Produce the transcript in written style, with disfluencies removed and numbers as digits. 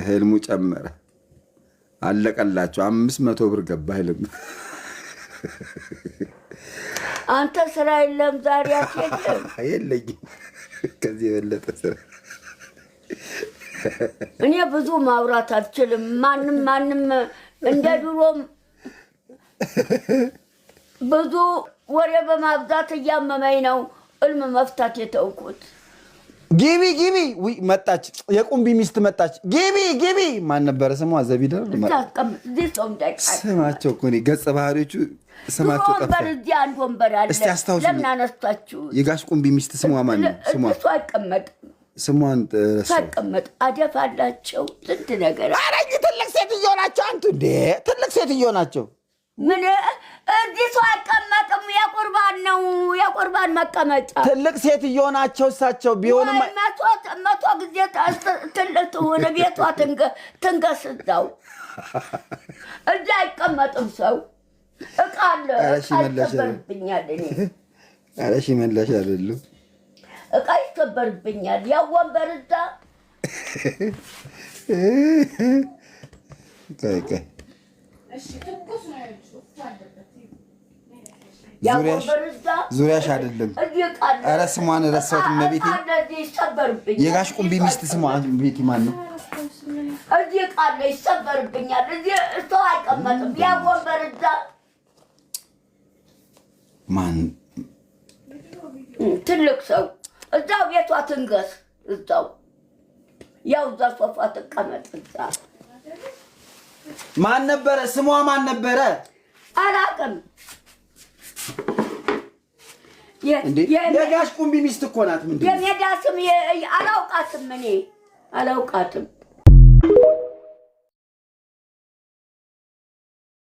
ህልሙ ጨመረ አለቀላቸው 500 ብር ገባ ህልም አንተ ስራ የለም ዛሬ አትሄድም የለኝም ከዚህ የበለጠ ስራ እኔ ብዙ ማውራት አልችልም ማንም እንደ ድሮም ብዙ ወሬ በማብዛት እያመመኝ ነው ህልም መፍታት የተውኩት ግቢ ወይ መጣች የቁምቢ ሚስት መጣች ግቢ ማን ነበር ስሟ ዘቢደር ስማቸው እኮ ነው ገጸ ባህሪዎቹ ስማቸው ጠፋ በርዚ አንድ ወንበር አለ ለምን አነሳችሁ የጋሽ ቁምቢ ሚስት ስሟ ማን ነው ስሟ እሱ አይቀመጥ ስሟን ተቀመጥ አደፋላቸው እንት ነገር አረኝ ትልቅ ሴትዮ ናቸው አንቱ እንዴ ትልቅ ሴትዮ ናቸው ምን እዚህ ሰው አይቀመጥም የቁርባን መቀመጫ ትልቅ ሴትዮ ናቸው እሳቸው ቢሆንም መቶ ጊዜ ትልቅ ሆነ ቤቷ ትንገስዛው እዚህ አይቀመጥም ሰው እቃ አለ ይሰበርብኛል እኔ ኧረ እሺ መለሽ አይደለም እቃ ይሰበርብኛል ያው ወንበር እዛ ከይ እሺ ትኩስ ነው ዙሪያሽ አይደለም ኧረ ስሟን ረሳሁት መቤቴ የጋሽ ቁምቢ ሚስት ስሟ ቤቲ ማን ነው እዚህ ቃል ይሰበርብኛል እዚህ ሰው አይቀመጥም ያ ወንበር እዛ ማን ትልቅ ሰው እዛው ቤቷ ትንገስ እዛው ያው እዛ ሶፋ ተቀመጥ እዛ ማን ነበረ ስሟ ማን ነበረ አላውቅም የጋሽ ቁምቢ ሚስት እኮ ናት ምንድነው የሜዳ ስም አላውቃትም